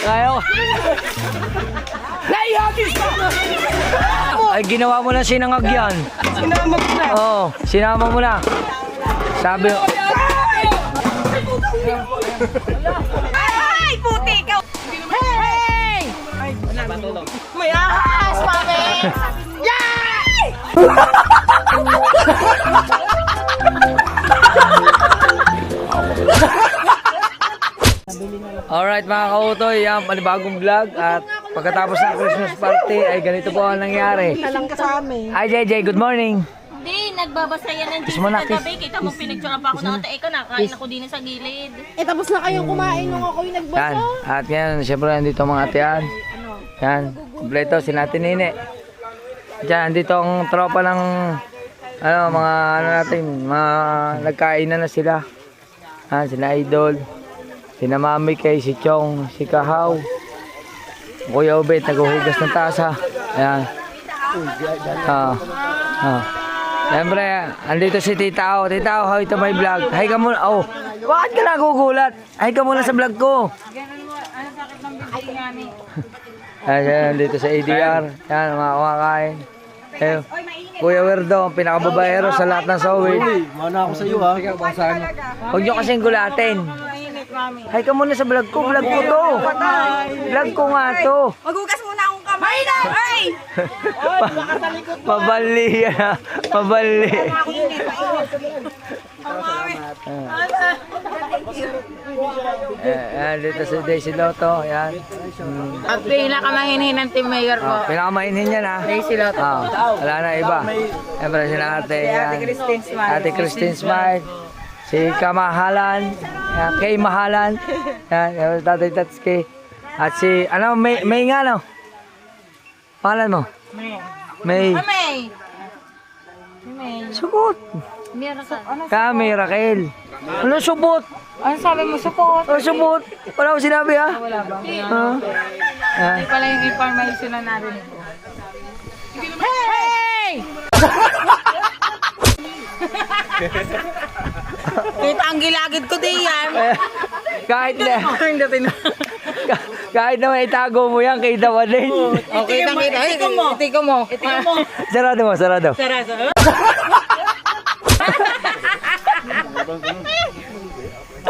Kaya ko. Ay, ginawa mo na sinangag yan. Sinama ko na. Oo, sinama mo na. Sabi mo. Ay, puti ka! Hey! May ahas, mami! Yay! Alright mga kautoy, yan panibagong vlog at pagkatapos ng Christmas party ay ganito po ang nangyari. Nalang ka sa amin. Hi JJ, good morning. Hindi, nagbabasa yan ng Kiss Jesus mo na, kagabi. Kita mo, pinicture pa ako ng ate ko. Nakain ako din sa gilid. Eh, tapos na kayong kumain nung ako'y Yan, nagbasa. at yan, syempre nandito ang mga atian. Yan, kompleto, si Nati Nini. Diyan, dito ang tropa ng mga ano natin, mga nagkainan na sila. Yan, sina Idol, sina Mami Kay, si Chong, si Kahaw, Kuya Obet, naghuhugas ng tasa. Yan. Siyempre, andito si Tita O. Tita O, ito may vlog. Hi ka muna. Oh, bakit ka nagugulat? Hi ka muna sa vlog ko. Ayan, dito sa ADR. Yan, mga kumakain. Ayun. Kuya Werdo, ang pinakababaero sa lahat ng sowin. Mana ako sa iyo ha. Huwag nyo kasing gulatin. Hi ka muna sa vlog ko. Vlog ko to. Vlog ko nga to. Maghugas muna akong kamay na! Ay! Mabali yan ha. Mabali. Ayan, dito si Daisy Lotto. Ayan. Ang pinakamahinhin ng team mayor ko. Pinakamainin yan ha. Daisy Lotto. Wala na iba. Siyempre si ate. Yan. Ate Christine Smile. Si Kamahalan. Yan. Kay Mahalan. Yan. Yan. Tatay Tatsuki. At si, ano, May nga no? Pangalan mo? May. May! Subot. Kami, Raquel. Ano subot? Ano sabi mo? Support? Oh, subot. Wala ko sinabi ha? Wala ba? Ah. Pala yung information na natin. Hey! Kita ang gilagid ko di yan. Kahit na. Kahit naman itago mo yan, kita mo din. Okay, kita. Itiko mo. Sarado mo, sarado.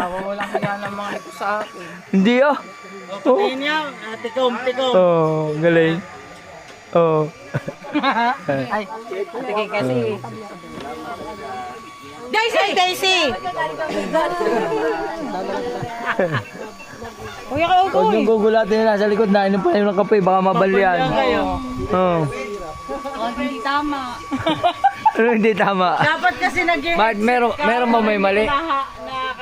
Walang kaya ng mga ito sa akin. Hindi oh. Patayin niya. Tikom. Oh, galing. Oh. Ay, tigay kasi. Daisy! Kuya ka Huwag niyong gugulatin nila sa likod na. Inom pa yung kape, baka mabalian. Oh. Hindi tama. Ano hindi tama? Dapat kasi Bakit meron ba may mali?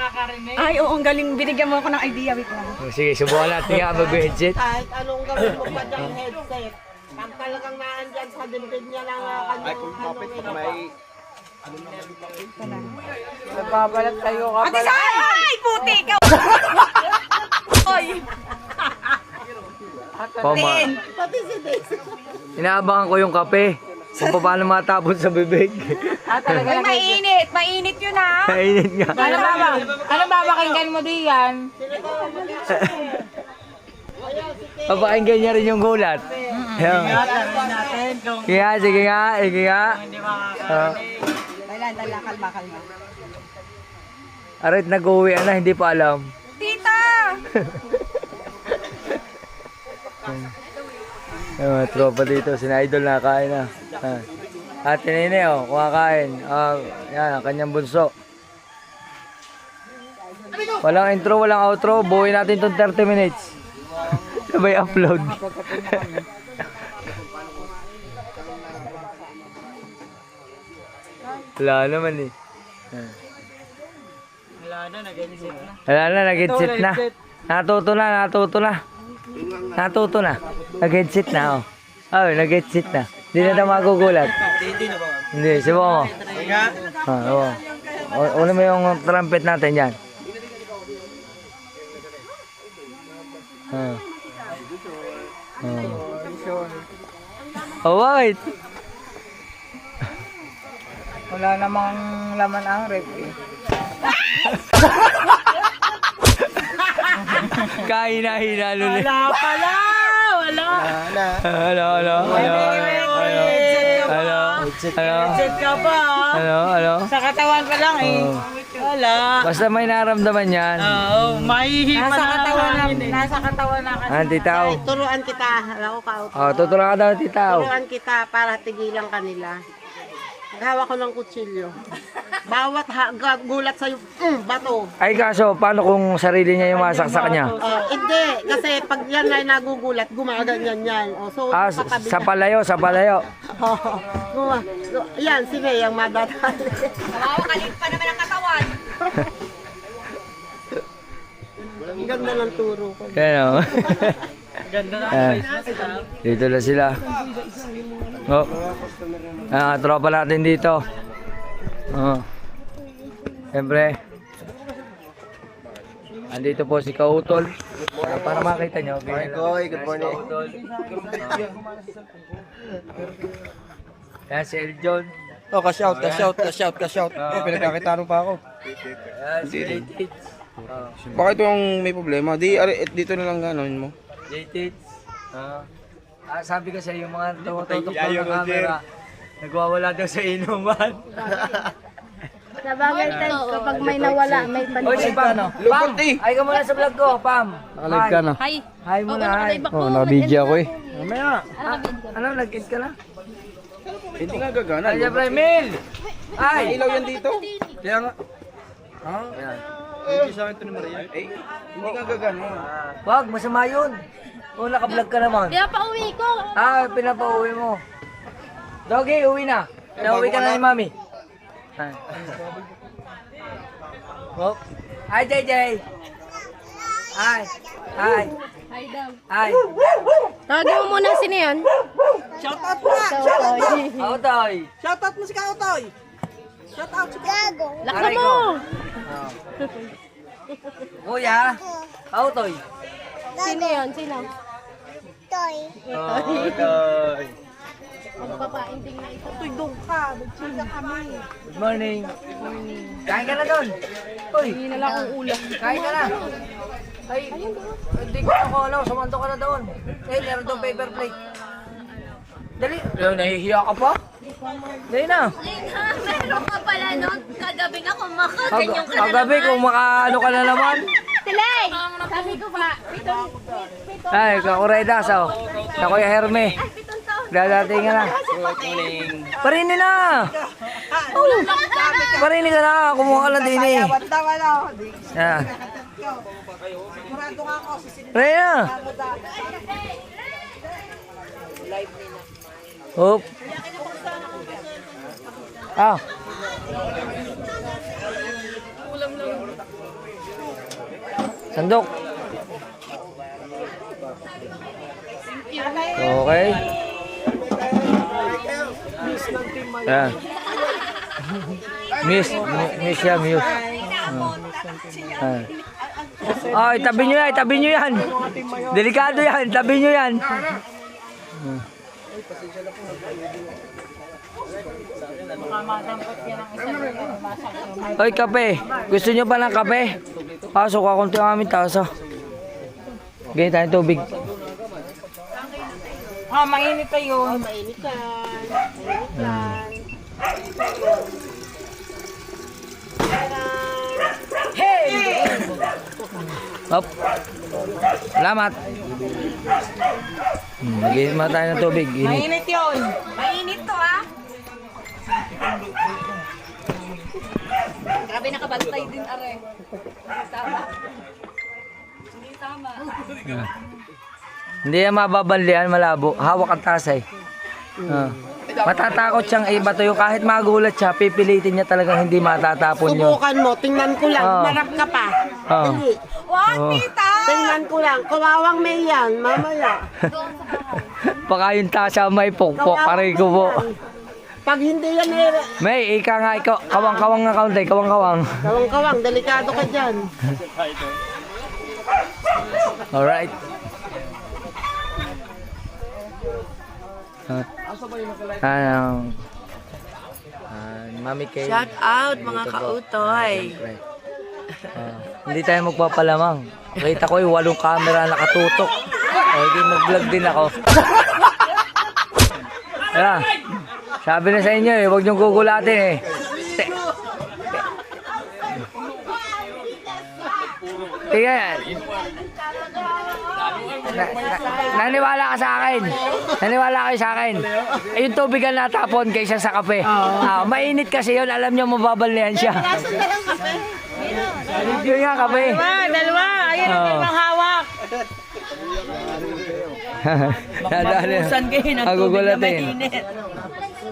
nakakarinig. Ay, oo, ang galing. Binigyan mo ako ng idea. Wait lang. Sige, subukan natin nga mag-headset. Kahit anong gawin mo pa dyan headset, pag talagang naandyan sa dibdib niya lang kanyang Nagbabalat kayo ka pala. Ay, puti ka! Oy! Pama. Inaabangan ko yung kape. Kung paano matapon sa bibig. Ay, mainit yun ha. Kainit nga. Ano ba pakinggan mo diyan? Papakinggan niya rin yung gulat. Ayan. Sige nga. kalma. Arit nag-uwi na, hindi pa alam. Tita! Yung mga tropa dito, sina Idol nakakain na. Ate Nene, kumakain. Yan, ang kanyang bunso. Walang intro, walang outro. Buuin natin itong 30 minutes. Sabay upload. Wala naman eh. Wala na, nag-headset na. Natuto na. Nag-headset na, oh. Ay, nag-headset na. Hindi na daw magugulat. Hindi, subukan mo. Una mo yung trumpet natin dyan. Oh, bakit? Wala namang laman ang rep eh. Kahina-hina ulit. Wala pala! Wala! Ano? Headset ka pa ah. Ano? Sa katawan pa lang eh. Wala. Basta may naramdaman yan. Oo, mahihipa Nasa na katawan na, hangin eh. nasa katawan na kasi. Ah, titaw. Ay, turuan kita. Ako ka. Oh, tutulungan ka daw, titaw. Turuan kita para tigilan kanila. Hawak ko ng kutsilyo. Bawat gulat sa'yo, bato. Ay kaso, paano kung sarili niya yung masaksak niya? Hindi, kasi pag yan ay nagugulat, gumaganyan yan. So, Ah, katabi sa niya. palayo, sa palayo. Yan, si May ang madadali. Mawakalit pa naman ang katawan. Ang ganda ng turo ko. Yan o. Ganda na. Dito na sila. Oh. Ah, tropa natin dito. Oh. Siyempre. Andito po si Kautol. Para makita nyo. Good morning. Yan si Eljon. Oh, ka-shout. Pinagkakitanong pa ako. Yan si J-Tits. Oh. Bakit yung may problema? Dito na lang gano'n mo. J-Tits. Sabi kasi yung mga tututok ng camera, nagwawala daw sa inuman. Sabagay tayo, kapag may nawala, may Oy, si Pam. Pam, ay ka muna sa vlog ko, Pam. Nakalive ka na. Hi. Hi muna, hi. Oh, nabidya ko eh. Mamaya. Ano, nag-end ka na? Hindi nga gagana. Ay, siyempre, Mil! Ay! Ilaw yan dito. Kaya nga. Oh, yan. Hindi sa akin ito ni Maria. Eh, hindi nga gagana. Wag, masama yun. O, naka-vlog ka naman. Pinapauwi ko. Ah, pinapauwi mo. Doggy, uwi na. Pinauwi ka na ni Mami. Ay. Oh. Hi, JJ. Hi. Hi. Hi daw. Hi. Tawagin mo muna sino yan. Shoutout mo nga! Autoy. Shoutout mo si Kautoy! Shoutout si Gago! Laka Aray mo. ko. Kuya. Autoy. Sino yan? Sino? Oh, Autoy. Magpapainting na ito. Toy, doon ka! Magsiga kami! Good morning. Kain ka na doon. Uy. Hindi na lang akong ulam. Kain ka na. Ay, hindi ko ako alam. Sumanto ka na doon. Eh, meron doon paper plate. Dali. Nahihiya ka pa? Dali na. Meron ka pala nun. Kagabi na kumakaganyan ka na Kagabi kung makaano ka na naman. Tilay! Sabi ko ba, pitong Ay, kakureda sa na Kuya Herme. pitong taon. Dadating ka na. Parini na. Parini ka na. Kumuha ka na din eh. Banda wala! Yan. Sigurado nga ako, sisinip Parini na. Hop. Ah. Sandok. Okay. Yan. Miss siya, miss. Ay, tabi nyo yan, tabi nyo yan. Delikado yan, tabi nyo yan. Oy, kape. Gusto nyo pa ng kape? Pasok ako ng aming tasa. Ganyan tayong tubig. Ah, mainit tayo. mainit yan. Mainit yan. Hop. Salamat. Mag-inom na tayo ng tubig. Init. Mainit yun. Mainit to ah. Grabe nakabantay din, are. Tama. Hindi tama. Hindi yan mababanlian, malabo. Hawak ang tasay. Matatakot siyang iba to yung kahit magulat siya, pipilitin niya talagang hindi matatapon yun. Subukan mo, tingnan ko lang, Oh. marap ka pa. Oh. Dali. What, Oh. tita? Tingnan ko lang, kawawang may yan, mamaya. Baka yung tasa may pokpok, aray ko po. Pag hindi yan eh, May, ika nga, ikaw, kawang-kawang nga kaunti, kawang-kawang. kawang-kawang, delikado ka dyan. Alright. Mami Kay. Shout out mga Dito po. kautoy. Siyempre. Hindi tayo magpapalamang. Kita ko yung 8 camera nakatutok. Hindi mag-vlog din ako. Kaya, sabi na sa inyo huwag niyong gugulatin Tingnan. Naniwala ka sa akin. Naniwala kayo sa akin. Yung tubig ang natapon kaysa sa kape. Mainit kasi yun. Alam niyo mababalian siya. Yun nga kape. Dalawa. Ayun ang dalawang hawak. Makusan kayo ng tubig na mainit.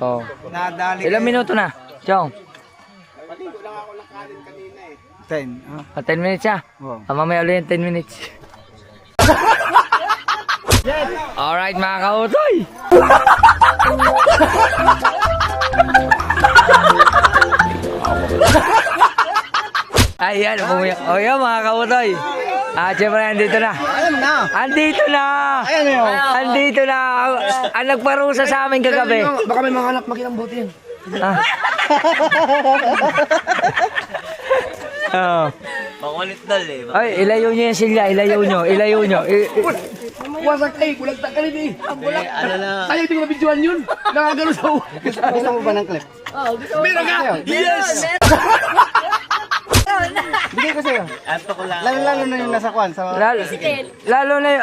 Oh. Ilang minuto na? Chong? 10. 10 minutes siya? Mamaya ulit yung 10 minutes. Alright mga kautoy! Ayan, umuyak. O yan mga kautoy. Siyempre, andito na. Andito na! Andito na! Ang nagparusa sa amin kagabi. Baka may mga anak makinambuti yan. Makulit dal Ay, ilayo nyo yan sila. Ilayo nyo. Wasak ay, bulagtak ka rin eh. Tayo hindi ko na-videoan yun. Nakagano sa uwan. Gusto mo ba ng clip? Meron ka! Yes! Bigay ko sa'yo. Lalo na yung nasa kwan. Lalo na yung...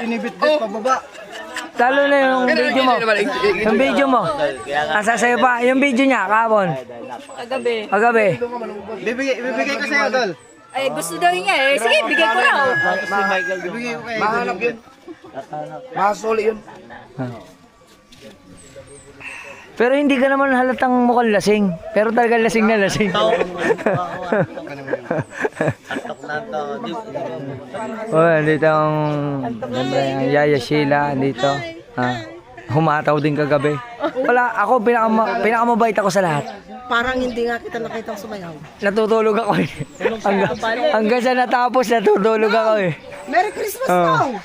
Binibit-bit pababa. Lalo na yung video mo. Yung video mo. Asa sa'yo pa. Yung video niya, kahapon. Kagabi. Bibigay ko sa'yo, Dol. Ay, gusto daw niya eh. Sige, bigay ko na. Bibigay ko kayo. Mahanap yun. Masuli yun. Pero hindi ka naman halatang mukhang lasing. Pero talaga lasing na lasing. Dito ang Yaya Sheila. Dito. Humataw din kagabi. Wala, ako pinakamabait ako sa lahat. Parang hindi nga kita nakita sumayaw. Natutulog ako eh. Hanggang sa natapos, natutulog ako eh. Merry Christmas daw!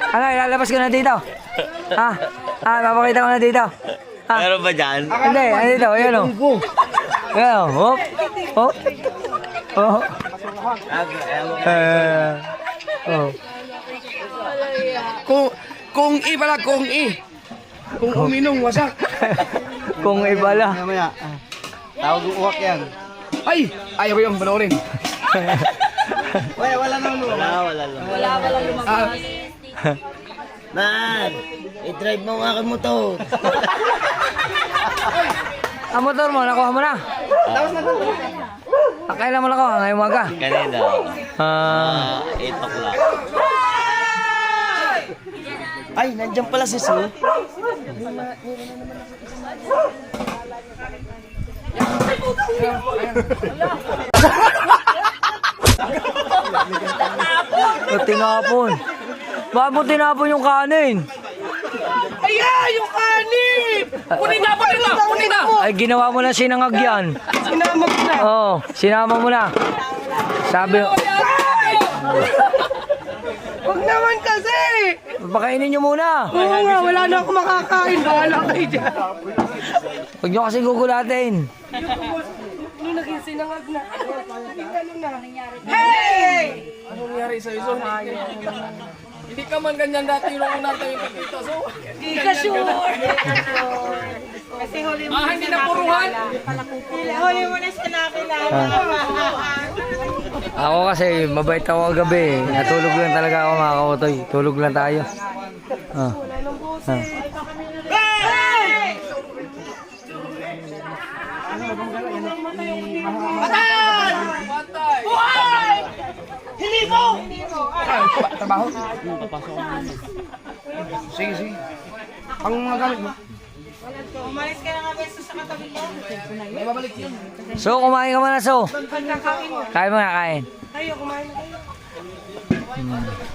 Ano, ilalabas ko na dito? Papakita ko na dito. Meron ba dyan? Hindi, dito, ayan o. Ayan o, hop, hop. Oh. Kung i pala, kung i. Kung uminom, wasak. Kung ibala. Mamaya. Tawag uwak yan. Ay! Ayaw ko yung panoorin. Wala naman. Wala lumabas. Man, i-drive mo ang aking motor. Ang motor mo, nakuha mo na. Kailan mo nakuha? Ngayong umaga? Kanina. 8 o'clock. Ay, nandiyan pala si Sue. Tinapon. Bakit mo tinapon yung kanin? Ayan, yung kanin! Kunin na! Ay, ginawa mo na sinangag yan. Sinama ko na. Oo, sinama mo na. Sabi, Huwag naman kasi! pakainin nyo muna. Oo nga, wala na ako makakain. Bahala kayo dyan. Huwag nyo kasi gugulatin. Nung naging sinangag na. Hey! Anong nangyari sa'yo, Son? Hindi ka man ganyan dati nung una tayo nakita, so. Di ka sure. Kasi huli mo Hindi na puruhan. Huli mo na siya nakilala. Ako kasi, mabait ako kagabi. Natulog lang talaga ako mga kautoy. Tulog lang tayo. Buhay! Hindi mo! Trabaho? Sige. Ang mga gamit mo? Umalis ka na nga beso sa katabi ko. May babalik yun. So, kumain ka muna, So. Pagkakain mo. Kain mo na, kain. Kayo, kumain na kayo.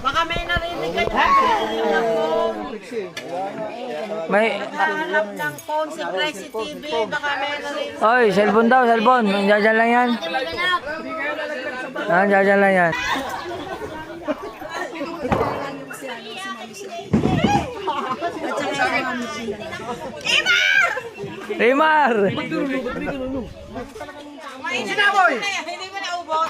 Baka may narinig kayo. May... Hanap ng phone si Prexy TV. Baka may narinig. Oy, cellphone daw, cellphone. Nandiyan lang yan. Nandiyan lang yan. Raymar! Hindi mo naubos.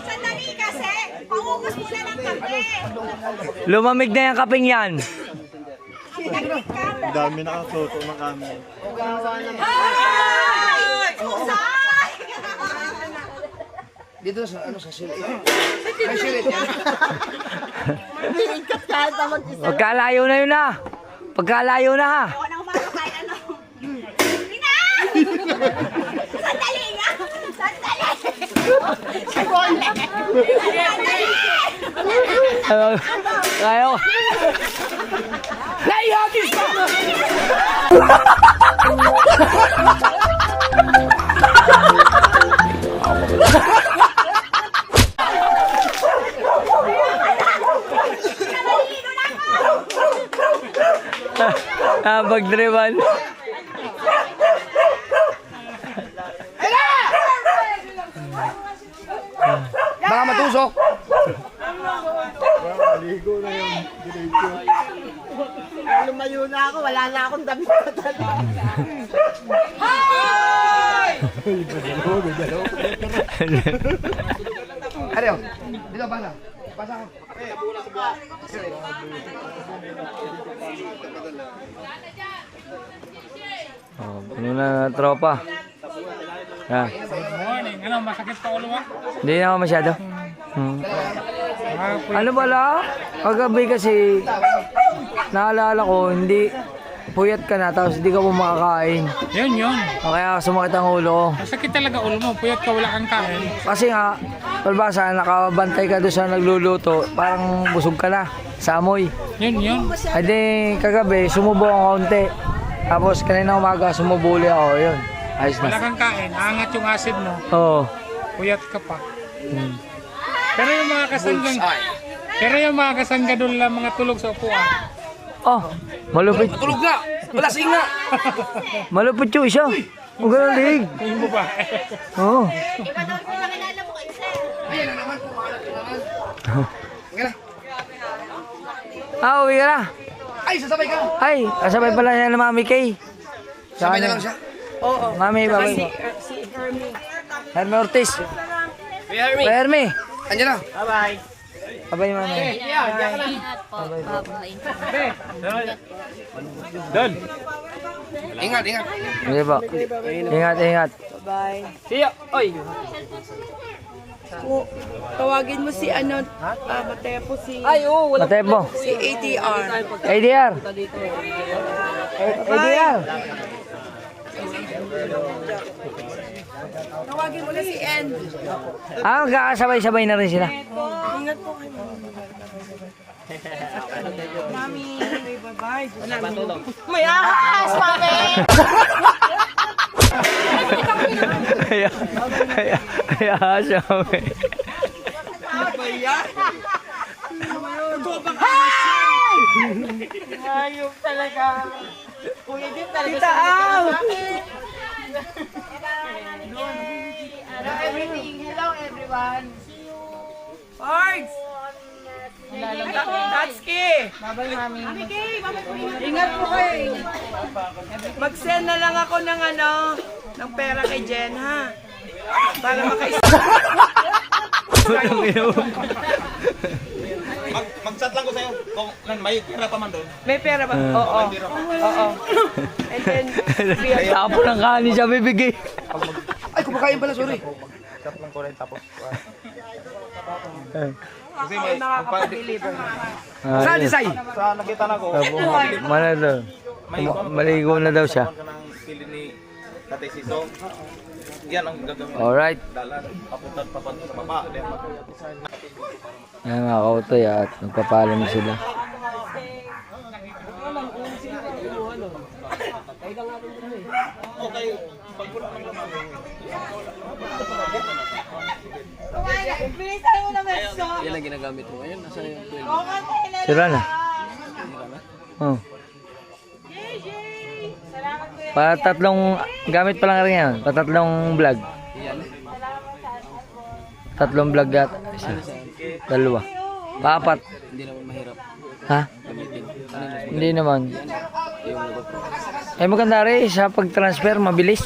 Sandali kasi. Paubos muna ng kape. Lumamig na yung kaping yan. Dami nakasuto ng kami. Ay! Kusay! Dito sa ano sa silit. Ay silit yan. Tingkat kahit na mag-isa. Pagkalayo na yun ha. Pagkalayo na ha. Ako na kumakakain ano. Ina! Sandali nga! Sandali! Sandali! Kaya ko. Naihagis ka! Pagdriban. Baka matusok. Lumayo na ako, wala na akong damit na dala. Ariyo, dito bana. Pasa ko. Oh, puno na tropa. Yeah. Morning. Ano, masakit pa ulo mo? Hindi na ako masyado. Ano pala? Kagabi kasi naalala ko, hindi puyat ka na tapos hindi ka po makakain. Yun. Kaya sumakit ang ulo ko. Masakit talaga ulo mo. Puyat ka, wala kang kain. Kasi nga, palbasa, nakabantay ka doon sa nagluluto, parang busog ka na sa amoy. Yun. Ay di, kagabi, sumubo ang kaunti. Tapos kanina umaga, sumubo ulit ako. Yun, ayos Wala na. kang kain. Angat yung acid mo. Oo. Puyat ka pa. Pero yung mga kasangga doon lang mga tulog sa upuan. Oh, malupit. Tulog nga. Lasing nga. Malupit yung isa. Ang galing. Yung mo ba? Oo. Iba daw yung nakilala mo kayo, sir. Uwi ka na. Ay, sasabay ka. Ay, kasabay pala niya na Mami Kay. Sabay na lang siya. Oo. Mami, babay ko. Hermie Ortiz. Hermie. Andiyan na. Babay, Mami. Ingat. Sige po. Ingat. Tawagin mo si ano, Matepo si... Matepo. Si ADR. ADR. ADR. Tawagin mo na si N. Magkakasabay-sabay na rin sila. Ingat po kayo. Mami, bye-bye. May ahas, mami! Kaya siya kami. Ayok talaga. Kuya Jeff talaga. Tita Al! Hello everyone. Parks! Tatsuki! Babay mami. Ingat po kayo. Mag-send na lang ako ng ng pera kay Jen ha. Para Mag-chat lang ko sa'yo kung may pera pa man doon. May pera ba? Oo. And then, Tapo ng kanin siya bibigay. Ay, kumakain pala, sorry. Chat lang ko rin tapos. kasi may makakapag-deliver. Saan di say? Sa nakita na ko, Manalo. Maligo na daw siya. ka ng pili ni Tatay Siso. Yan ang gagawin. Alright. Dalan, papunta sa baba. Yan mga kautoy at nagpapalam na sila. Okay, pagpunan ng laman. Bilisan mo na meso. Yan ang ginagamit mo ngayon. Nasa yung 12. Sira na. Oh. Patatlong gamit pa lang rin yan. Patatlong vlog. Tatlong vlog yata. Isa. Dalawa. Paapat. Hindi naman mahirap Ha? gamitin. Hindi naman. Eh maganda rin sa pag-transfer, mabilis.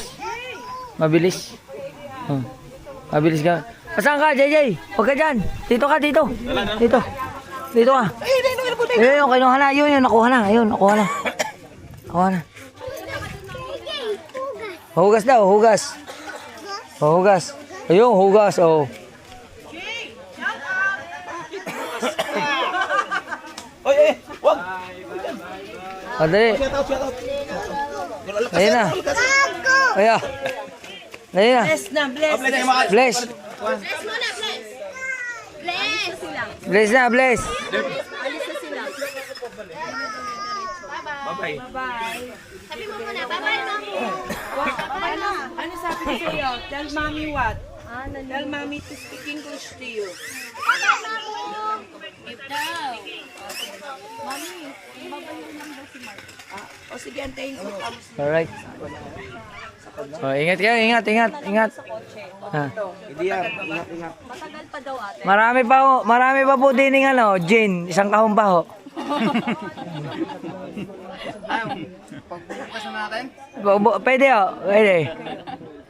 Mabilis. Mabilis ka. Saan ka, JJ? Huwag ka dyan. Dito ka, dito. Dito. Dito ka. Ayun, kinuha na. Yun, nakuha na. Ayun, nakuha na. Nakuha na. Hugas daw, hugas. Hugas. Ayun, hugas, oh. Wag! Madali. Ayun na. Ayun. Ayun na. Bless na, bless. Bless. Bless muna, bless. Bless. Bless na, bless. Alis na sila. Bye-bye. Bye. Sabi mo muna, bye-bye, mami. Ano sabi ko sa'yo? Tell mommy what? Tell mommy to speak English to you. Bye-bye, mami. Give daw. Mami, babalik lang daw si Mark. O sige, antayin ko. Alright. Oh, ingat kayo, ingat. Ha. Matagal pa daw ate. Marami pa po din ng ano, gin, isang kahon pa ho. Pagbukas na natin. Pwede ho, pwede.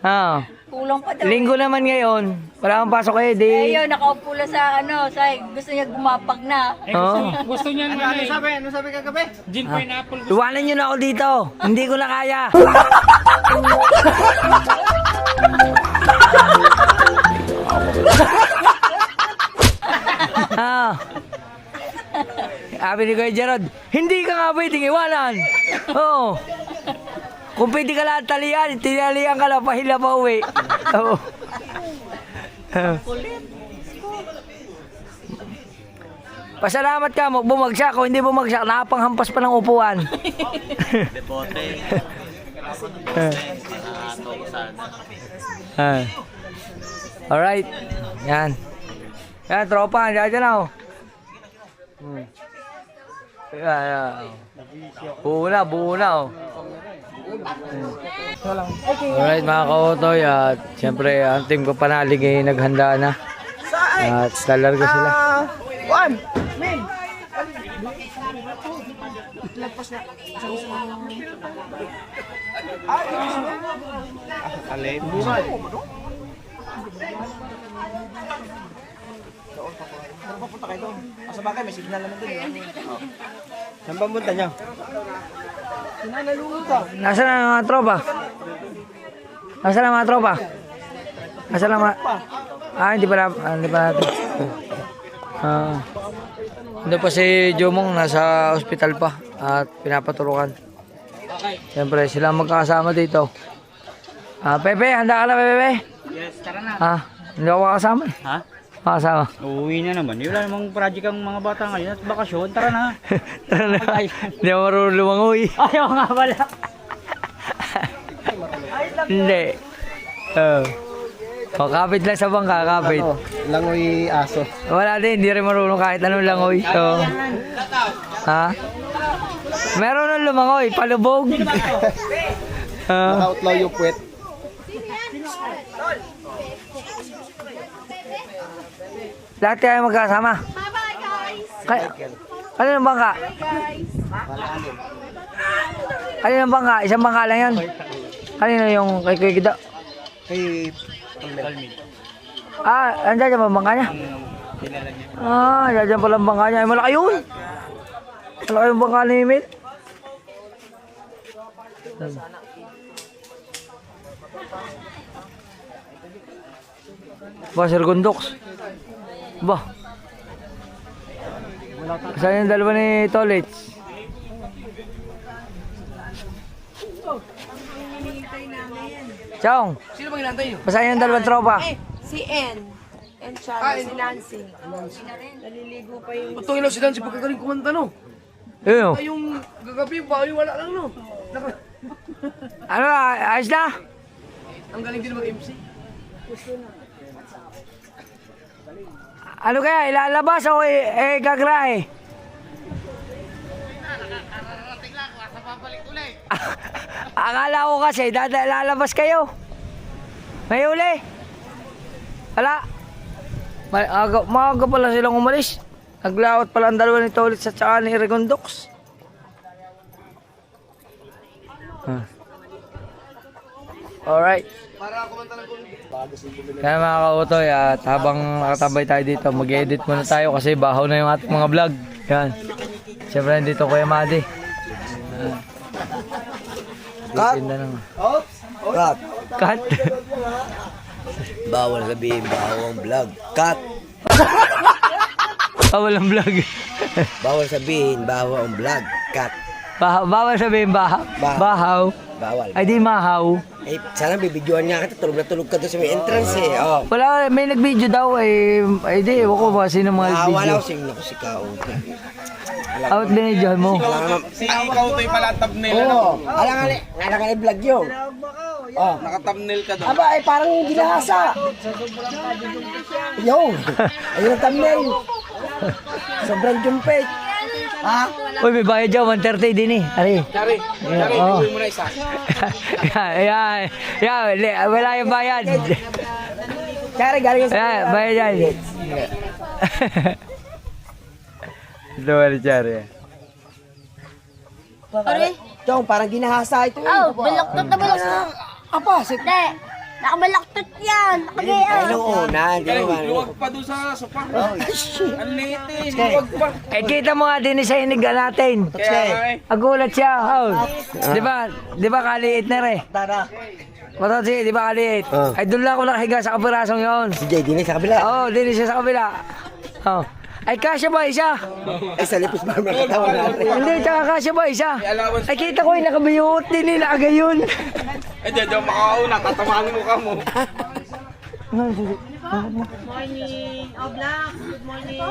Ah. Kulang pa daw. Linggo naman ngayon. Wala akong pasok eh, di. Ayun, nakaupo lang sa ano, sa gusto niya gumapag na. Oh. Gusto niya Ano sabi? Ano sabi kagabi? gin pineapple. Iwanan nyo na ako dito. Hindi ko na kaya. Ah. Sabi ni Kuya Gerard, hindi ka nga pwedeng iwanan. Oo. Kung pwede ka lang talian, tinalian ka lang, pahila pa uwi. Oo. Pasalamat ka, bumagsak. Kung hindi bumagsak, nakapanghampas pa ng upuan. Depote. Alright. Yan. Yan, tropa. Diyan na, oh. Yan. Buo na, oh. Alright, mga kautoy. At siyempre, ang team ko panalig ay naghanda na. At talarga sila. Alin? Sa bagay, may signal naman dun. Saan ba punta niya? Nasaan ang mga tropa? Nasaan ang mga tropa? Nasaan ang mga... hindi pa natin. Hindi pa si Jomong, nasa ospital pa at pinapaturukan. Siyempre, sila magkakasama dito. Pepe, handa ka na, Pepe? Yes, tara na. Hindi ako makasama. Ha? Makasama. Uuwi na naman. Wala namang project ang mga bata ngayon at bakasyon. Tara na. Tara na. Hindi ako marunong lumangoy. Ayaw nga pala. Hindi. Kapit lang sa bangka, kapit. Langoy aso. Wala din, hindi rin marunong kahit anong langoy. So, ha? Meron nang lumangoy, palubog. Outlaw yung puwet. Lahat kayo magkasama. Bye-bye, guys. Kaninang bangka? Kaninang bangka? Isang bangka lang yan. Kanina yung kay Kuya Gida? Kay Andyan dyan ba bangka niya? Andyan pala ang bangka niya. Ay, malaki yun. Malaki yung bangka ni Emil. Sir Gondox. Ba? Saan yung dalawa ni Tolits? Chong! Sino bang inantay nyo? Saan yung dalawang tropa? Si N. And Charo, si Nancy. Naliligo pa yung... Ito ilaw si Nancy pagkagaling kumanta no. Ayun. Ay yung gagabi pa, ay wala lang no. Ano, ayos na? Ang galing din mag-MC. Ano kaya, ilalabas o gagrahe? Akala ko kasi, lalabas kayo. May uli. Wala. Maaga pala silang umalis. Naglawat pala ang dalawa ni Tolit sa tsaka ni Regondox. Alright. Kaya mga kautoy, at habang nakatabay tayo dito, mag-edit muna tayo kasi bahaw na yung ating mga vlog. Yan. Siyempre nandito Kuya Madi. Cut! Cut. Cut! Bawal sabihin, bawal ang vlog. Cut. Bawal ang vlog. Bawal sabihin, bawal ang vlog. Cut. Bawal sabihin bahaw. Bawal. Ay di mahaw. Eh, sana bibidyoan nga kita. Tulog na tulog ka doon sa may entrance eh. Oh. Wala, may nag-video daw eh. Ay di, ewan ko ba sino mga Wala nag-video. ko sino ko si Kao. Out binidyohan mo. Si ikaw to'y pala thumbnail. Oo. Alang nga vlog yun. Oh. Naka-thumbnail ka doon. Aba, ay parang ginahasa. Yo. Ayun ang thumbnail. Sobrang jumpet. Ha? Uy, may bayad dyan, 130 din eh. Ari. Chari, Oo. iuwi mo na isa. Wala yung bayad. Kaya galing yung Yan, bayad yan. Ito wala Chari. Pare. Chong, parang ginahasa ito. Oh, balaktot na balaktot. Apa, sit. Hindi. Nakabalaktot yan. Ay, Nakagaya. nung una, hindi naman. Luwag pa doon sa sopa. Ang liit eh. Luwag pa. Eh, kita mo nga din sa iniga natin. Kaya nga eh. Agulat siya. Oh. Di ba kaliit na rin? Tara. Matotsi, di ba kaliit? Oh. Ay, doon lang ako nakahiga sa kapirasong yun. Si JD na sa kabila. Oo, din siya sa kabila. Oh. Ay, kasya ba isa? Ay, sa lipis ba mga katawan natin? Hindi, tsaka kasya ba isa? Ay, kita ko yung nakabiyot din nila agayon. Eh, dyan dyan makauna. Tatamaan mo ka mo. Morning. Oh, Black. Good morning.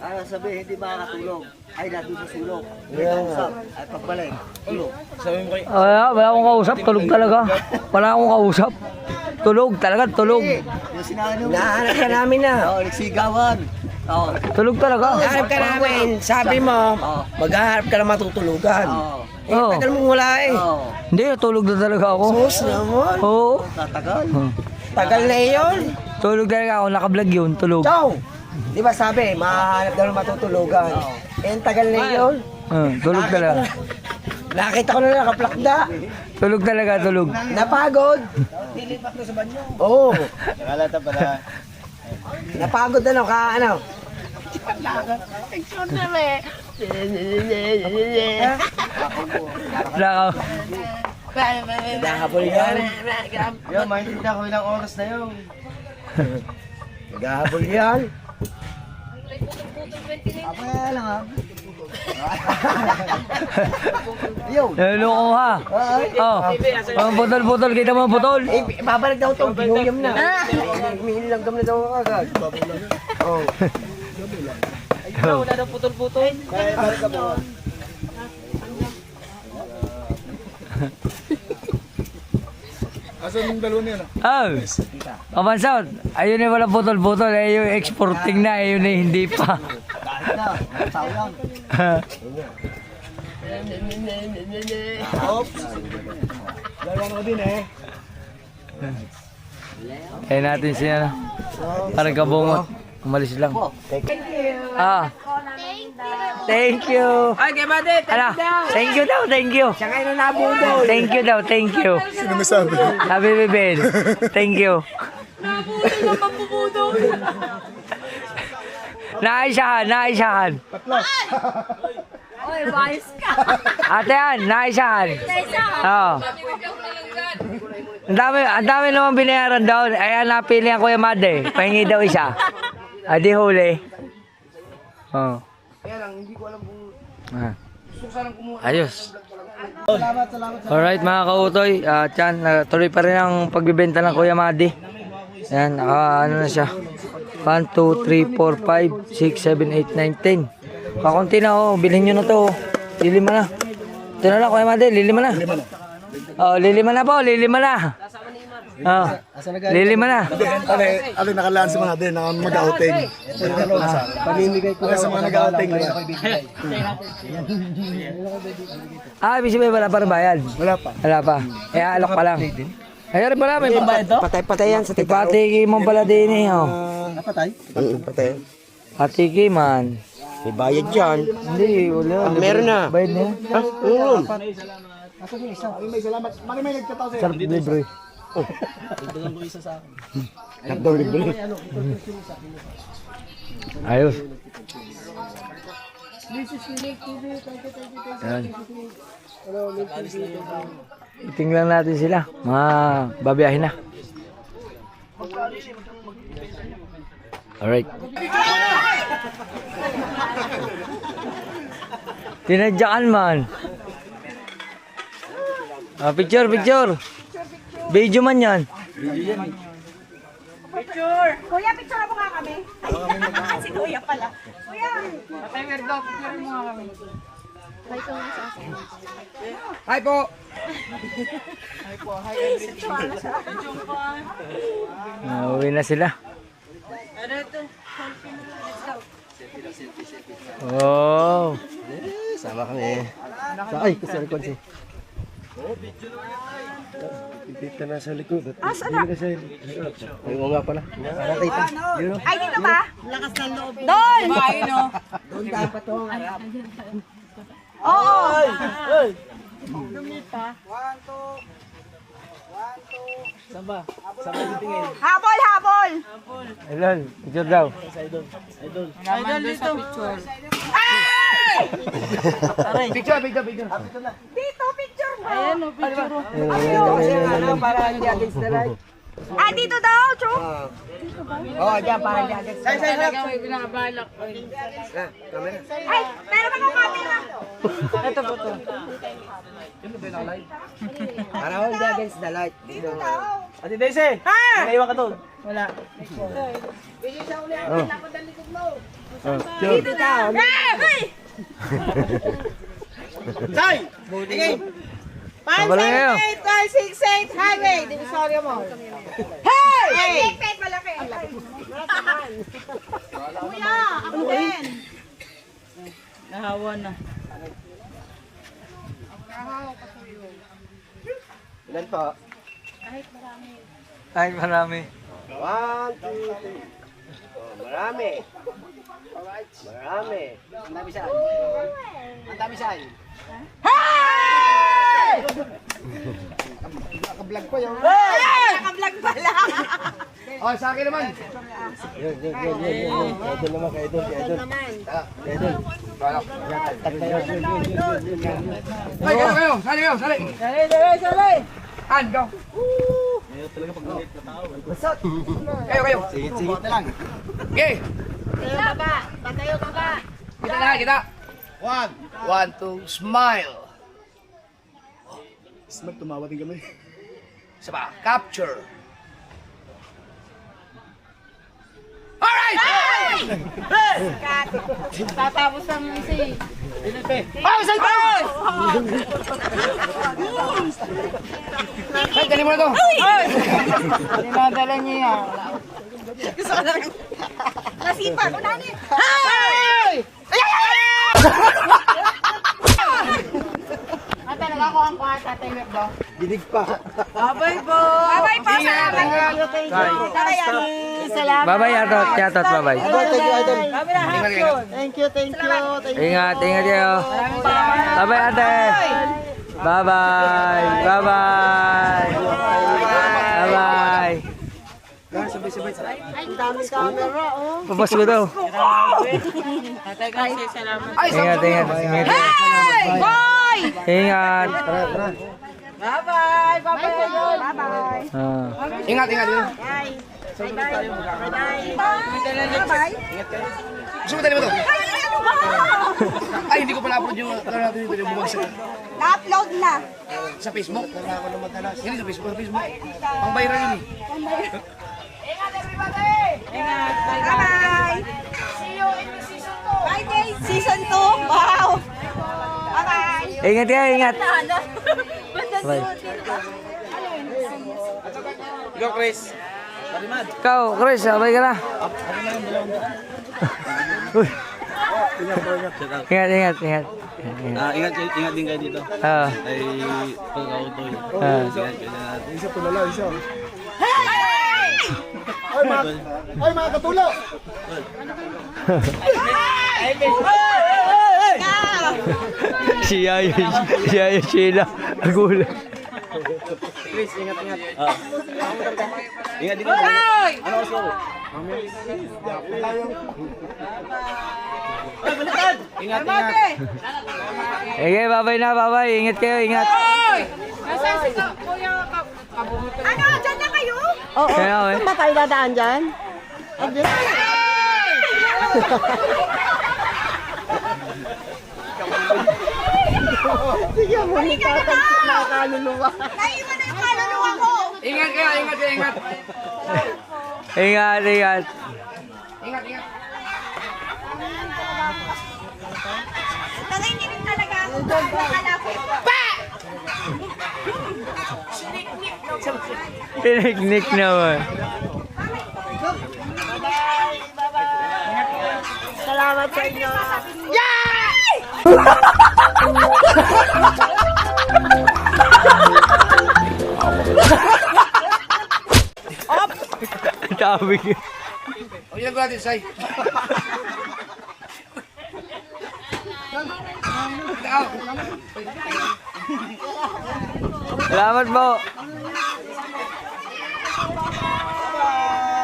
Ano sabi, hindi makakatulog. Ay, natin sa sulok. Yeah. At pagbalik, tulog. Sabi mo kayo. Wala akong kausap, tulog talaga. Wala akong kausap. Tulog talaga, tulog. Yung sinano mo. Nahanap ka namin na. Oo, nagsigawan. Oo. Tulog talaga. Nahanap ka namin. Sabi mo, maghahanap ka na matutulugan. Eh, Oo. tagal mong wala eh. Hindi, tulog na talaga ako. Sus naman. Oo. Tatagal. Tagal na iyon. Tulog talaga ako, nakablog yun, tulog. Chow! Di ba sabi, mahanap ka na matutulugan. Eh, ang tagal na iyon. Tulog talaga. Nakita ko na nakaplakda. Tulog talaga, tulog. Napagod. Nilipat na sa banyo. Oo. Nakalata pala. Napagod ano ka, ano? Naka, Naghahabol yan. Yo, maintindihan ko ilang oras na yun. Naghahabol yan. Apa lang ha? Yun. naluloko ha. Oh, ang putol-putol, kita mo ang putol. Eh, babalik daw ito. Binuyam na. Minilangam na daw agad. Oh. Wala daw putol-putol. Asan yung dalawa niya? Oh, kapansot, ayun yung walang putol-putol, eh yung exporting na, eh yun eh hindi pa. Dalawang ko din eh. Kaya natin siya na. Parang kabungot. Umalis lang. Ah. Thank you. Ay, kay Made, Ala, thank you daw, thank you. Siya ngayon na nabudol. Thank you daw, thank you. Sino may sabi? Sabi Bebel, thank you. Naisahan. Oy, wise ka. Ate yan, naisahan. Oo. Ang dami naman binayaran daw. Ayan, napili ang Kuya Made. Pahingi daw isa. Adi huli. Oo. Kaya lang, hindi ko alam kung Ayos. Alright mga kautoy, Chan, tuloy pa rin ang pagbibenta ng Kuya Madi. Ayan, ano na siya. 1, 2, 3, 4, 5, 6, 7, 8, 9, 10. Kakunti na oh, bilhin nyo na to. Lilima na. Ito na lang Kuya Madi, lilima na. Oh, lilima na po, lilima na. Oh, lilima na. Ano nakalaan sa mga din, mag-outing. Pamimigay ko sa mga nag-outing. Ibig sabihin wala pa rin bayad. Wala pa. Wala pa. Eh, alok pa lang. Ayun pala, may Patay-patay yan sa patiki man pala din eh. Oh. Patay? Patay. Patiki man. May bayad dyan. Hindi, wala. Meron na. Bayad na yan. Ha? Oo. May salamat. Maki may nagkataw sa'yo. Sarap libre. Nagdaw libre. Ayos. Ayan. Tingnan natin sila. Mga babiyahin na. Alright. Tinadyakan man. Picture. Video man yan. Kuya, picture mo nga kami. Si Kuya pala. Kuya! Hi po. Uwi na sila. Oh. Sama kami. Ay, kasi record siya. Dito na sa likod. Saan na? Oo nga pala. Ay, dito ba? Lakas ng loob. Doon! Doon dapat to ang harap. Oo! Habol! Hello, picture daw. Idol dito. Picture. Dito, picture mo! Ayan o, picture. Para hindi against the light. Ah, dito daw, Chok! Oh, dyan para hindi against the light. Talaga may binabalak. Ay, meron akong camera! Ito po to. Para hindi against the light. Dito daw! Ate Daisy! Naiwan ka doon. Wala. Dito daw! Hey! Tay! Tingin! 578, 568 highway. Divisoria mo. Hey! Hey! Malaki! Kuya, ako din! Nahawa na. Ilan po? Kahit marami. 1, 2, 3. Oh, marami. Marami. Ang dami saan? Ang dami saan? Hey! Naka-vlog pa yun. Naka-vlog pala! Oh, sa akin naman. Yun. Idol naman, kay Idol. Kay Idol. Ay, kayo. Sali. Sali. And go. Kayo. Sige. Okay. Tayo baba! Patayo baba! Kita. 1, 2, smile. Smile, tumawa din kami. Isa pa, capture. Alright! Tatapos ang isi. Oh, cellphone! Ay, dali mo na to. Dinadala niya yan. Nasipa ko na niya! Ate, nakakuha ko ang tatay web daw. Dinig pa. Babay po. Babay pa! Salamat! Salamat! Bye-bye, Yatot. Bye-bye. Thank you, Idol. Kami na action. Thank you. Ingat kayo. Bye-bye, ate. Bye-bye. Ang dami camera, oh. Papas ko daw. Tatay kasi salamat. Ingat. Hey! Boy! Ingat. Bye-bye. Bye-bye! Ingat. Bye! Bye! Gusto mo dali mo to? Ay, ano ba? Ay, hindi ko pala upload yung ano natin dito, yung bumagsak Na-upload na. sa Facebook. Hindi sa Facebook, Pang viral yun eh. Ingat. Bye-bye! See you in the season 2. Bye, guys! Season 2? Wow! Bye-bye! Ingat kayo, ingat. Bye. Ikaw, Chris. Ikaw, Chris, sabay ka na. Uy. Ingat. Ingat din kayo dito. Ay, pagkautoy. Ingat kayo na natin. Isa tulala, isa. Ay, mga katulo! Si Yaya Sheila. Nagulat. Ingat din kayo. Ano oras ako? Ingat. Okay, babay na, babay. Ingat kayo, ingat. Nasaan si Kuya Kabumutan? Ano, dyan na kayo? Oo, Kaya, eh. saan ba tayo dadaan dyan? Sige mo, ni tatanggit na kaluluwa. Naiwan na yung kaluluwa ko. Ingat kayo, ingat. Ingat, ingat. Nanginginig talaga ako. Akala ko. Piniknik naman. Salamat sa inyo. Sabi ko. O, yan ko natin, Sai. Salamat po.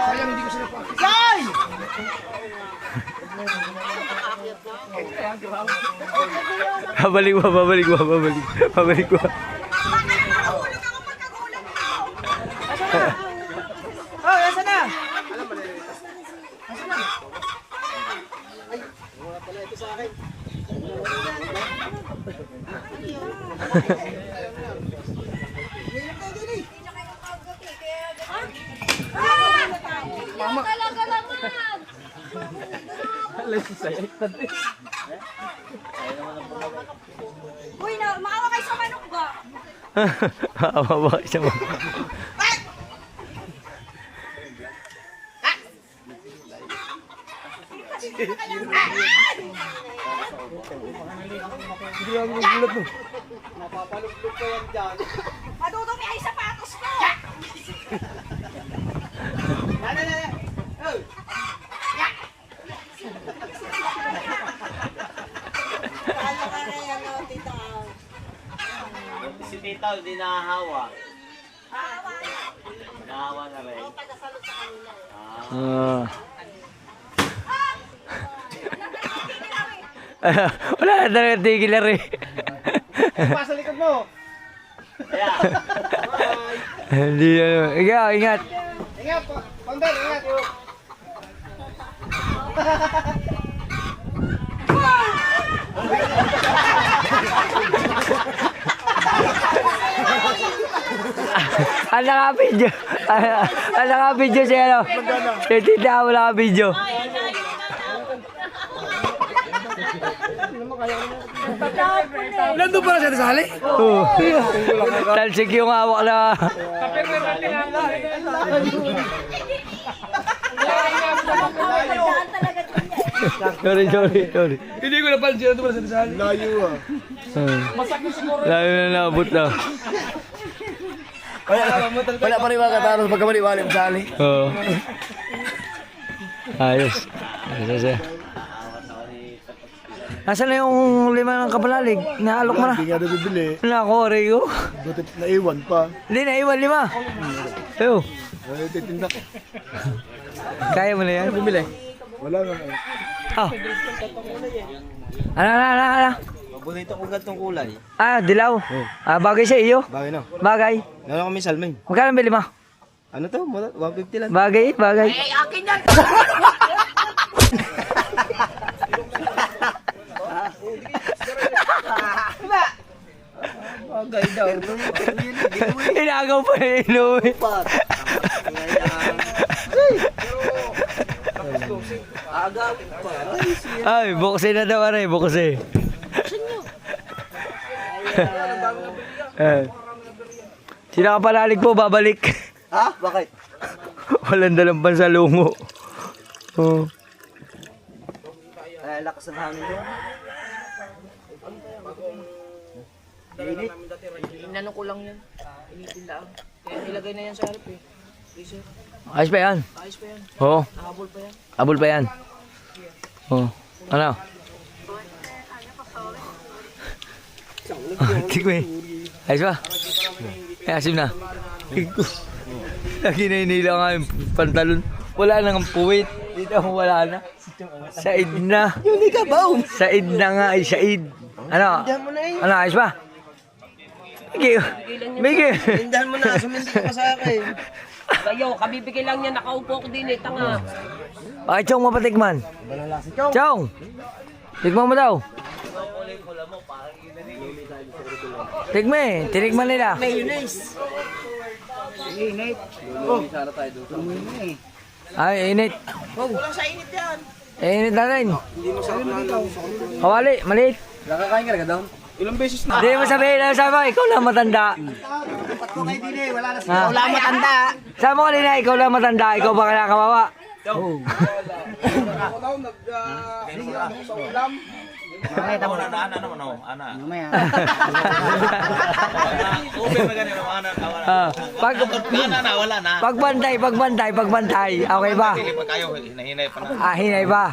Sayang, hindi ko sila pa. Babalik mo. Bakit nahulog ako pagkagulat? Oh, nasa na? Mama. Talaga naman. Uy, maawa kayo sa manok ba? Maawa kayo sa mga. Madudumi ay sapatos ko. Si Tita, hindi nahahawa. Nahawa na rin. Wala na talaga tigil na rin. Pasa likod mo. Hindi na. Ikaw, ingat. Ingat, Founder, ingat. Ang naka-video. Ang naka-video siya, ano? Si Tita, wala ka-video. Nandun pala siya sa hali? Oo. Talsik yung hawak na. Sorry. Hindi ko napansin. Nandun pala siya sa hali. Layo ah. Lalo na naabot na. Wala pa rin mga kataros pagkamaliwali sa hali. Oo. Ayos. Ayos siya. Nasaan na yung lima ng kapalalig? Naalok mo na. Hindi nga na bibili. Nako, Rico. Buti naiwan pa. Hindi, naiwan lima. Ew. Ay, titinda ko. Kaya mo na yan? Bumili. Wala nga. Oh. Ano? Paborito ko gantong kulay. Ah, dilaw. Bagay sa iyo. Bagay na. Bagay. Meron kami salming. Magkano bili mo? Ano to? 150 lang. Bagay. Bagay daw. Inagaw pa yung inuwi. Aga pa. Ay, buksin na daw, aray. Buksin. Sila kapalalig po, babalik. Ha? Bakit? Walang dalang pansalungo. Oh. Ay, lakas ng hangin doon. Inanong ko lang yan. Initin lang. Kaya nilagay na yan sa harap eh. Freezer. Ayos pa yan? Ayos pa yan. Oo. Nahabol pa yan. Abol pa yan? Oo. Ano? Tikwe. Ayos ba? Ay, asim na. Naginay-nila nga yung pantalon. Wala nang puwit. Dito wala na. Said na. Hindi ka ba? Said na nga ay said. Ano? Ano, ayos ba? Miggy. Miggy. Tindahan mo na. Sumindi ka sa akin. Kayo, kabibigay lang niya. Nakaupo ko din eh. Tanga. Okay, Chong, mapatikman. Chong! Tikman mo daw. Tikme, tinikman nila. Mayonnaise. Ay, init. Kulang sa init yan. Init na rin. Kawali, maliit. Nakakain ka na daw? Ilang beses na? Hindi mo sabihin, ano sabi mo, ikaw lang matanda. Ikaw lang matanda. Sabi mo kanina, ikaw lang matanda, ikaw ba kaya kawawa? Ako daw, sa ulam. Ana naman ako, ana. Ube na ganun, ana, kawan. Wala na. Pagbantay. Okay ba? Pag kayo, hinahinay pa na. Ah, hinay ba?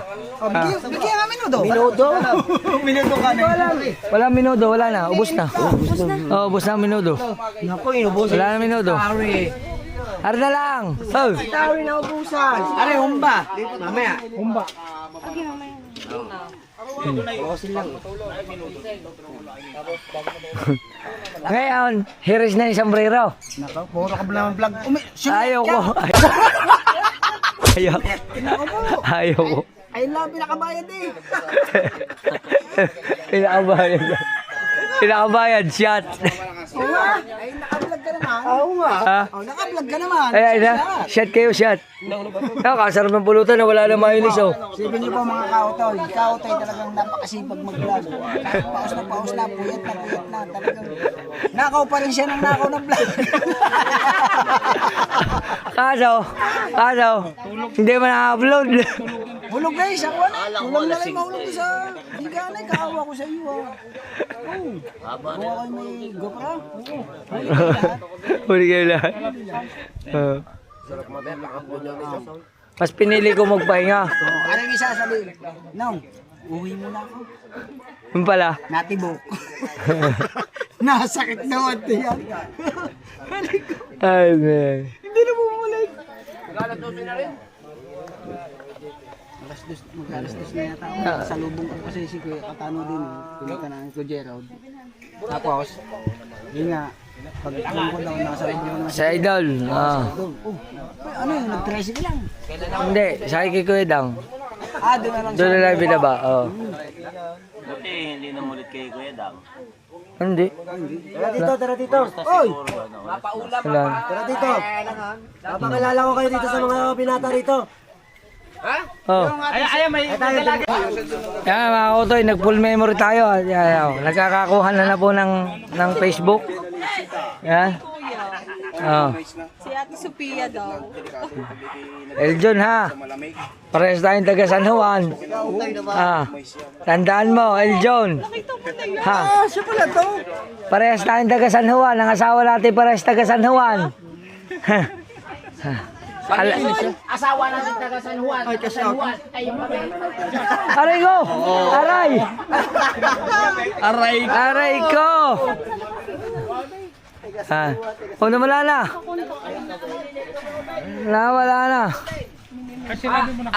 Bigyan nga minuto. Minuto? Minuto ka na. Wala minudo, wala na. Ubus na. Oh, ubus na ang minudo. Naku, inubos. Wala na minudo. Ara na lang. Oh. Tawi na ubusan. Are, humba. Mamaya. Humba. Ngayon, hiris na yung sombrero. Nako, puro ka naman vlog. Ayoko. Ayoko. Ay, pinakabayad eh. Pinakabayad, shot. Ay, naka-vlog ka naman. Oo nga. Ha? Oh, naka-vlog ka naman. Ay, shot kayo, shot. Kasarap ng pulutan na wala na mayonnaise, oh. Sipin niyo po mga kautoy. Kautoy talagang napakasipag mag-vlog. Paus na, puyat na. Talagang nakaw pa rin siya ng nakaw ng vlog. Kaso, hindi man na-upload. Hulog guys, ako na. Hulog na rin mahulog sa higanay. Kaawa ko sa iyo. Buka kayo may GoPro. Huli kayo lahat. Mas pinili ko magpahinga. Ano yung isa sabihin? Nong, uwi mo na ako. Yung pala. Natibok. Nasakit naman yan. Ay, man. Hindi na bumalik. Mag-alas-dos na yata ako. Sa lubong ko kasi si Kuya Katano din. Kumita na ko Gerald. Tapos, yun nga, pag ko daw, nasa lubong na Sa idol. ano yun, nag-tricycle lang. Hindi, sa kay Kuya Dang. Doon na lang Doon na lang binaba. Oh. Buti, hindi na mulit kay Kuya Dang. Hindi. Tara dito. Oy! Wala. Tara dito. Napakilala ko kayo dito sa mga binata rito. Oh. Ay, may dalaga. Yan mga kutoy, nag-full memory tayo. Yan, nagkakakuha na po ng Facebook. Yan. Oh. Si Ate Sophia daw. Eljon ha. Parehas tayong taga San Juan. Tandaan mo, Eljon. Ha. Siya pala to. Parehas tayong taga San Juan. Ang asawa natin parehas taga San Juan. Asawa natin taga San Juan. Ay, San Juan. Ay, Aray ko! Aray! Aray ko! Ha. Oh, wala na. Wala na.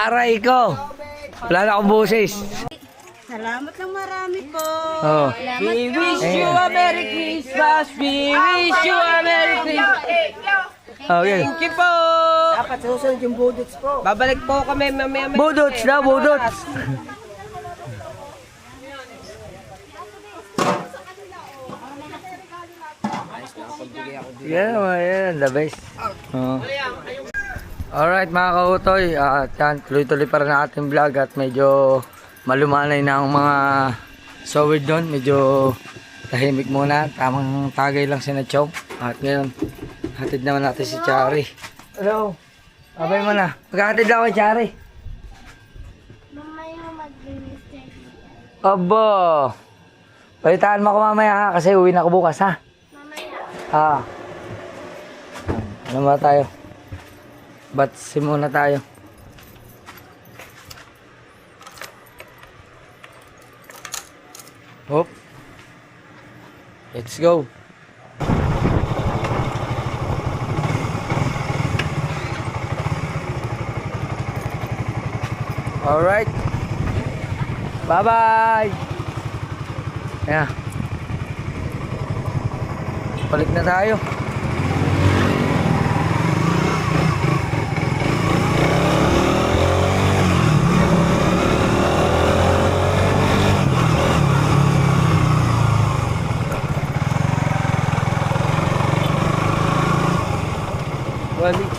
Aray ko. Wala na akong boses. Salamat ng marami po. Oh. We wish you a Merry Christmas. We wish you a Merry Christmas. Okay. Thank you po. Dapat susunod yung budots po. Babalik po kami mamaya. Budots na, budots. Yan, the best. Oh. Alright mga kautoy, yan, tuloy-tuloy pa rin ang ating vlog at medyo malumanay na ang mga sowid doon. Medyo tahimik muna, tamang tagay lang si Nachong. At ngayon, hatid naman natin si Chari. Hello, abay mo na. Maghatid ako kay Chari. Mamaya mag-release. Aba, Balitaan mo ako mamaya ha, kasi uwi na ako bukas ha. Ah. Ano ba tayo? Batsi muna tayo. Hop. Let's go. Alright. Bye-bye. Yeah. Balik na tayo. Balik.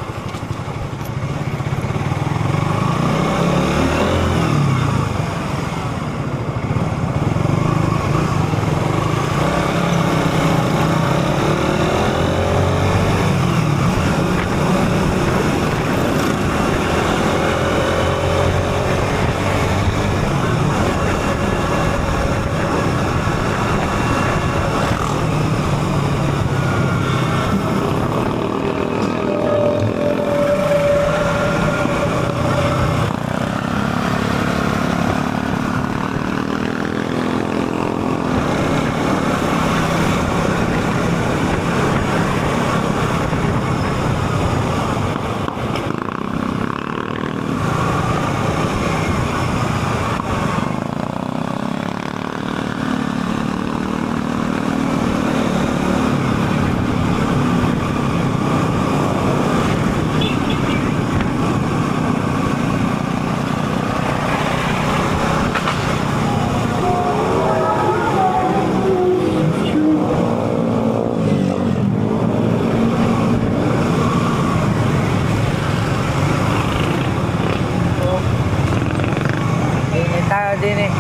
Tayo din eh.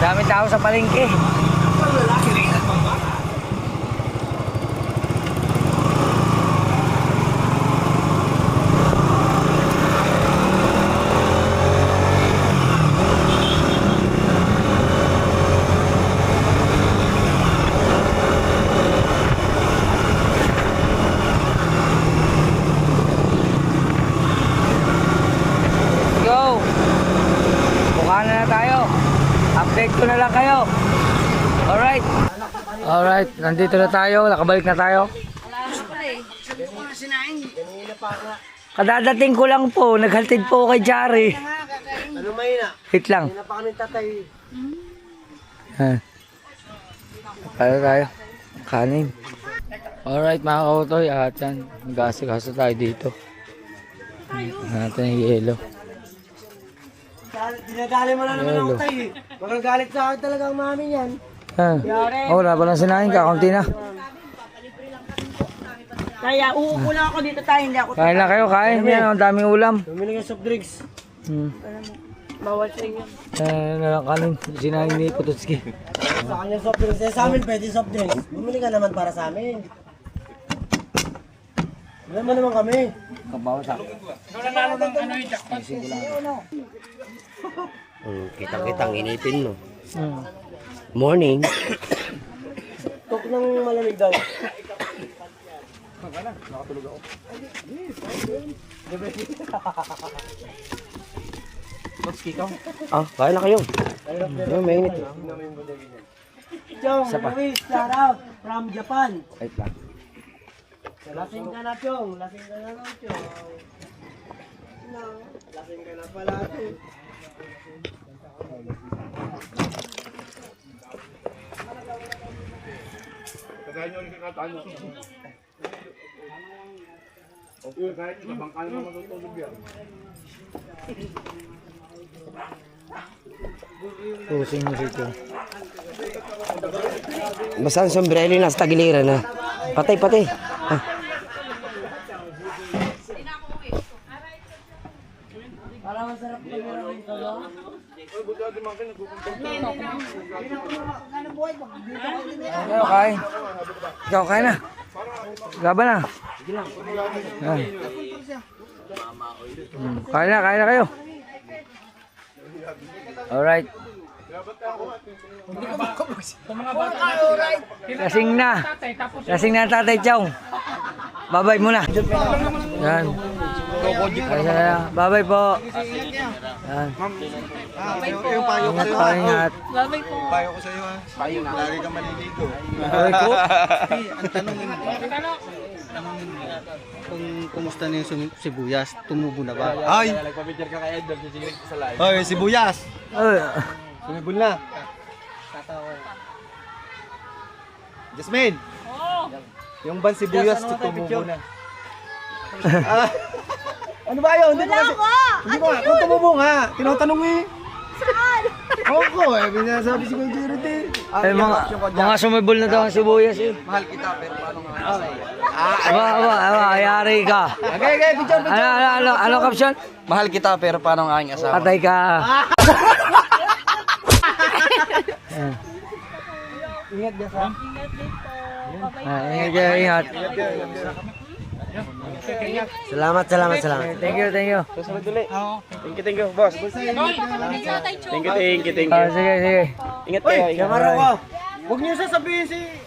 Dami tao sa palengke. Go! Bukanan na tayo. Update ko na lang kayo. Alright. Alright, nandito na tayo. Nakabalik na tayo. Kadadating ko lang po. Naghaltid po kay Jari. Ano may na? Hit lang. Hindi na pa kami tatay. Kaya tayo. Kanin. Alright mga kautoy. At yan. Nag-asikaso tayo dito. Natin yung yelo. Dinadali mo na naman ako tayo eh. Magagalit sa akin talaga ang mami niyan. Oh, wala pa lang sinahin ka. Kaunti na. Kaya uupo lang ako dito tayo, hindi ako. Kain lang kayo. Kain. Yan. Ang daming ulam. Bumili ng soft drinks. Bawal sa inyo. Nalang kanin. Sinahin ni Pototski. Sa kanya soft drinks. Eh, sa amin pwede soft drinks. Bumili ka naman para sa amin. Wala mo naman kami. Kitang-kitang inipin mo. Morning. Tok ng malamig daw. Ah, kaya na kayo. Ayun, mainit. Chong, Luis, shout out from Japan. Wait lang. Lasing ka na, Chong. Lasing ka na lang, Chong. Lasing ka na pala, Chong. Pusing mo dito. Basta ang sombrero nasa tagiliran na. Patay. Ah. Ikaw, kain. Ikaw, kain na. Laban na. Yan. Kain na kayo. Alright. Lasing na Tatay Chong. Babay muna. Yan. Babay po. Yan. Ingat po, ingat. Payo ko sa'yo ha. Payo na. Lagi ka maliligo. Babay po. Ang tanongin mo, kung kumusta na yung sibuyas, tumubo na ba? Ay! Nagpa-picture ka kay Edward sa live. Ay, sibuyas! Ay. Sumibol na. Jasmine! Yung ban sibuyas, tumubo na. Ano ba yun? Wala ko! Hindi ba? Kung tumubo nga. Tinatanong eh. Saan? Ako eh. Binasabi si Kuya Jared eh. Ay, mga sumibol na daw ang sibuyas eh. Mahal kita pero paano nga? Ayari ka. Okay, picture. Ano caption? Mahal kita pero paano ang aking asawa? Patay ka. Ingat ka sa. Ingat. Salamat. Thank you. Susunod ulit. Thank you, boss. Thank you. Sige. Ingat kayo. Kamara ko. Huwag niyo sasabihin si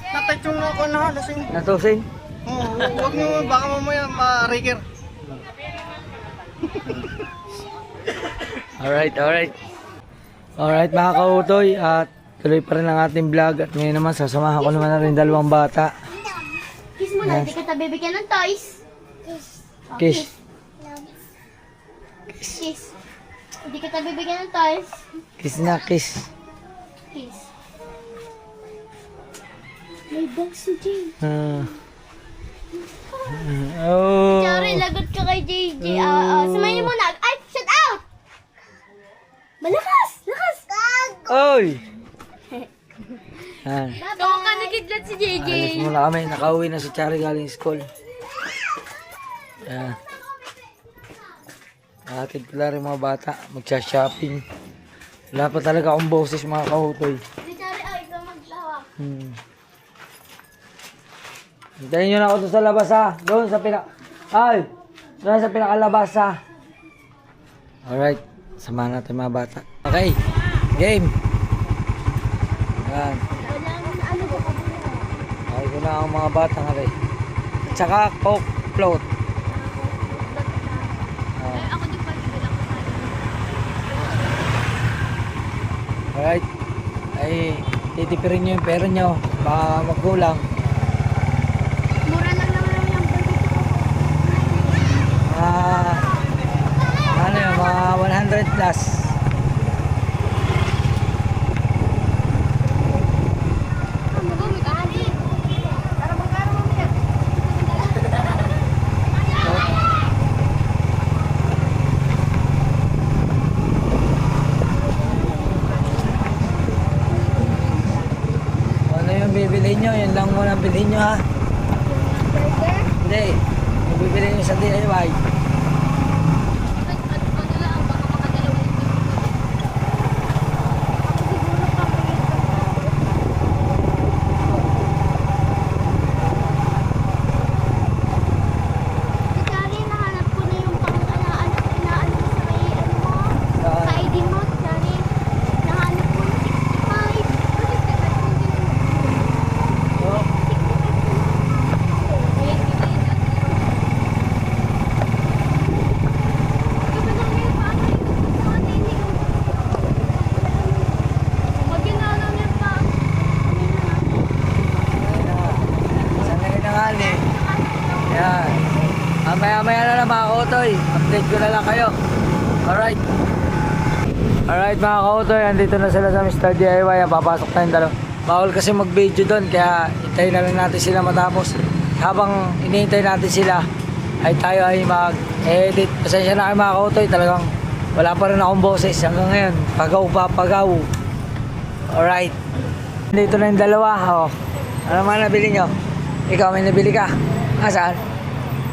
Tatay Chong na ako na lasing. Natusing? Huwag niyo, baka mamaya ma-reker. Alright mga kautoy, at tuloy pa rin ang ating vlog, at ngayon naman sasamahan ko naman na rin dalawang bata. Kiss mo na, di kita bibigyan ng toys. Kiss. Kiss. Hindi kita bibigyan ng toys. Kiss na, kiss. Kiss. May bag si Jay. Oh. Sorry, lagot ka kay JJ. Sumayin mo na. Ay, shut out! Malakas! Lakas! Oy! Yan. Ikaw ka nagidlat si JJ. Alis muna kami, nakauwi na si Chari galing school. Yan. Nakatid pala rin mga bata, magsha-shopping. Wala pa talaga akong boses mga kautoy. Si Chari, ikaw maglawak. Hintayin nyo na ako doon sa labas ha. Doon sa pinakalabas ha. Alright. Samahan natin mga bata. Okay. Game. Yan. Okay ko na ang mga bata nga rin. At saka Coke float. Ako din pa, bilang ko sana. Alright. Ay, titipirin nyo yung pera nyo. Baka magkulang. Mura lang naman yung burger ko. Ano yun, mga 100 plus. Ano yung bibili nyo? Yun lang muna bilhin nyo ha. Hindi. Yung bibili nyo sa DIY. Si Chari, nahanap ko na yung pang-inaano sa may ano mo. Sa ID mo, si Chari. Nahanap ko na 65. Yan. Maya-maya na lang mga kautoy. Update ko na lang kayo. Alright. Alright mga kautoy. Andito na sila sa Mr. DIY. Papasok na yung dalawa. Bawal kasi mag-video doon. Kaya hintayin na lang natin sila matapos. Habang inihintay natin sila, ay tayo ay mag-edit. Pasensya na kayo mga kautoy. Talagang wala pa rin akong boses. Hanggang ngayon. Pagaw. Alright. Dito na yung dalawa. Oh. Ano mga nabili nyo? Ikaw may nabili ka? Saan?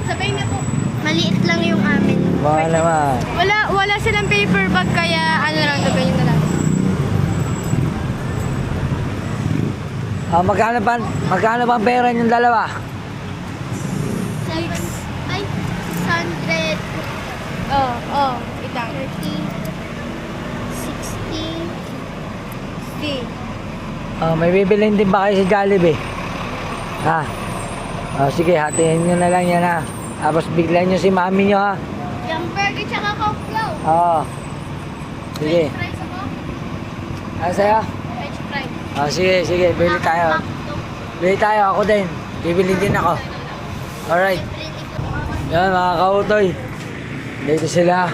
Sabihin niyo po, maliit lang yung amin. Baka naman. Wala silang paper bag kaya ano lang sabihin nyo na lang. Magkano pa ang pera yung dalawa? 600. Itang. 30. 60. May bibilin din ba kayo sa Jollibee? Ha? Sige, hatiin nyo na lang yan ha. Tapos biglan nyo si mami nyo ha. Yung burger tsaka Coke Flow. Sige. Fries ako. Ano sa'yo? French fries. Sige, bili tayo. Bili tayo, ako din. Bibili din ako. Alright. Yan mga kautoy. Dito sila.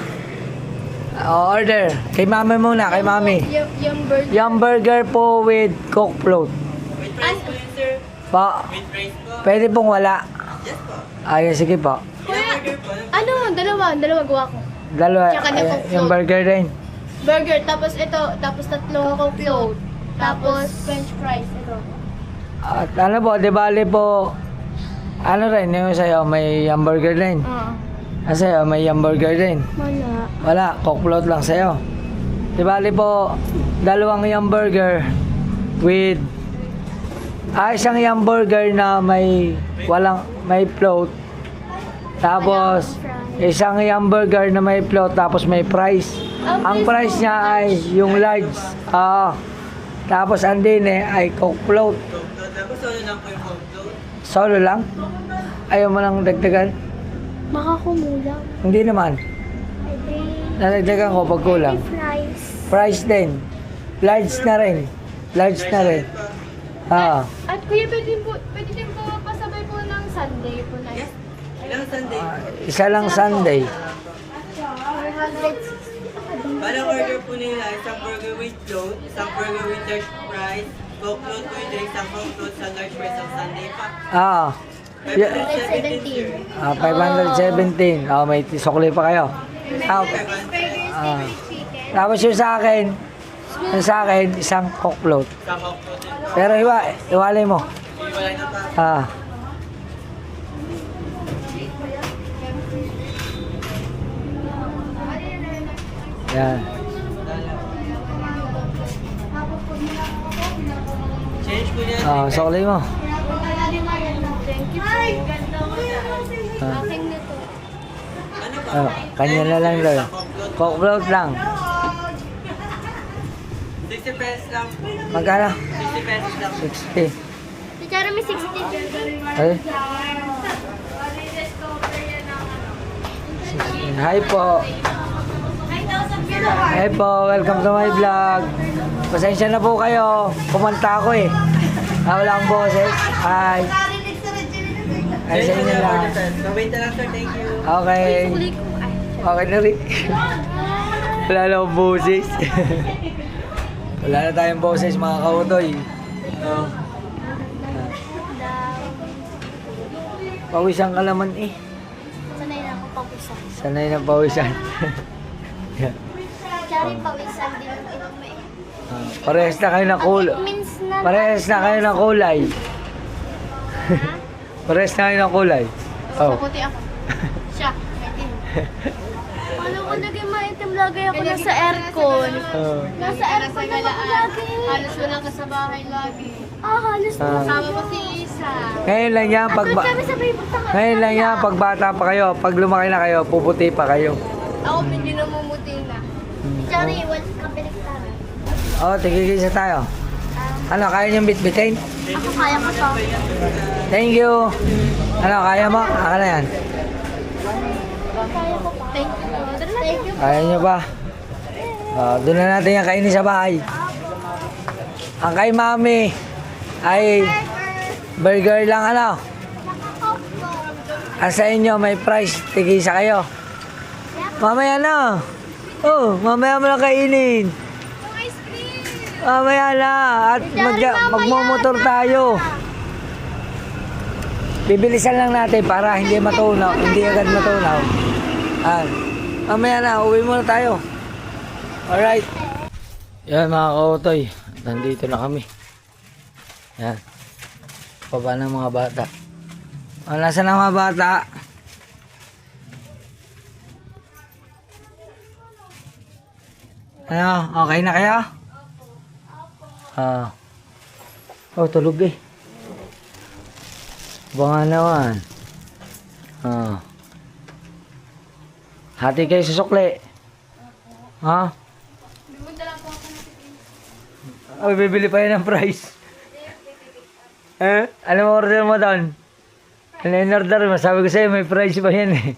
Order. Kay mami muna, kay mami. Yung burger. Yung burger po with Coke float. Pa. Pwede pong wala. Ayun, sige po. Kuya, dalawa gawa ko. Dalawa. Tsaka na Coke Yung float. burger din. Burger, tapos ito, tapos tatlong Coke float. Tapos French fries, ito. At ano po, di bali po, ano rin, yung sa'yo, may hamburger din. Sa'yo, may hamburger din. Wala, Coke float lang sa'yo. Di bali po, dalawang hamburger with isang hamburger na may float. Tapos isang hamburger na may float tapos may price. Ang price niya ay yung large. Tapos andin ay Coke float. Solo lang? Ayaw mo nang dagdagan? Baka kumulang. Hindi naman. Nadagdagan ko pag kulang. Fries. Price din. Large na rin. At kuya, pwede din po pasabay po ng Sunday po na. Yes. Ilang Sunday? Isa lang Sunday. 460. Parang order po nila, isang burger with float, isang burger with large fries, Coke float po yung isang Coke float sa large fries ang Sunday pa. 517. 517. May sukli pa kayo. Tapos yung sa akin, isang Coke float. Isang Coke float din. Pero iwalay mo. Iwalay na pa. Yan. Change po niya. Sukli mo. Thank you po. Aking nito. Kanya na lang daw. Coke float lang. 60 pesos lang. Magkano? 60 pesos lang. 60. Si Jeremy 60. Ay. Hi po. Hi po, welcome to my vlog. Pasensya na po kayo. Kumanta ako wala akong boses. Hi. Hi sa inyo lang. Wait na lang sir, thank you. Okay. Okay na rin. Wala na akong boses. Wala na tayong boses mga kautoy. Pawisan ka naman Sanay na ako pawisan. Sanay na pawisan. Jeremy pawisan din yung ito may. Parehas na kayo ng kulay. Parehas na kayo ng kulay. Parehas na kayo ng kulay. Puti ako. Siya, maitim. Paano ko naging maitim? Lagay ako nasa aircon. Nasa aircon na ako lagi. Halos wala ka sa bahay lagi. Halos na. Kasama mo si Isa. Ngayon lang yan, ngayon lang yan, pag bata pa kayo, pag lumaki na kayo, puputi pa kayo. Ako medyo namumuti na. Sorry, wala ka piniktaran. Tigigisa tayo. Ano, kaya niyong bitbitin? Ako kaya ko to. Thank you. Ano, kaya mo? Aka na yan. Kaya ko pa. Thank you. Thank you. Kaya niyo ba? Doon na natin yung kainin sa bahay. Ang kay mami ay burger lang sa inyo may price. Tigisa kayo. Mamaya na. Mamaya mo lang kainin. Mamaya na. At magmumotor tayo. Bibilisan lang natin para hindi matunaw. Hindi agad matunaw. Mamaya na. Uwi muna tayo. Alright. Yan mga kautoy. Nandito na kami. Yan. Baba ng mga bata. Nasaan ang mga bata? Ano? Okay na kayo? Oh, tulog eh. Baka naman. Oh. Hati kayo sa sukli. Ha? Oh, bibili pa yan ng price. Ano mo order mo doon? Ano yung order mo? Sabi ko sa'yo, may price pa yan eh.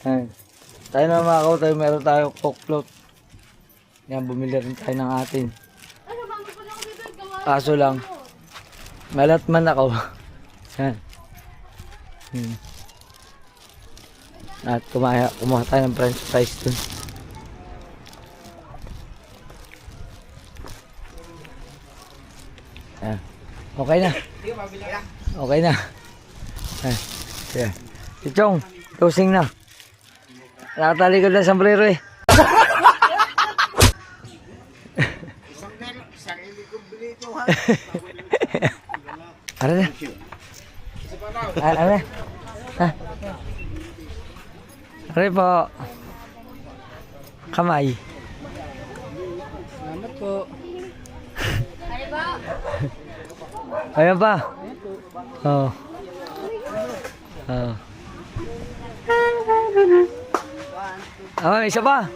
Ayan. Tayo na mga tayo, meron tayo coke float. Yan, bumili rin tayo ng atin. Kaso lang, malat man ako. Yan. At kumuha tayo ng french fries dun. Yan. Okay na. Okay na. Yan. Yan. Si Chong, closing na. Nakatalikod ng sombrero eh. Ano na? Ano na? Ha? Ano po? Kamay. Salamat po. Ayan pa. Oh. Oh. Ah, isa pa.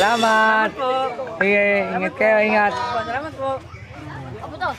Salamat. Sige, ingat kayo, ingat. Salamat po. Apo to.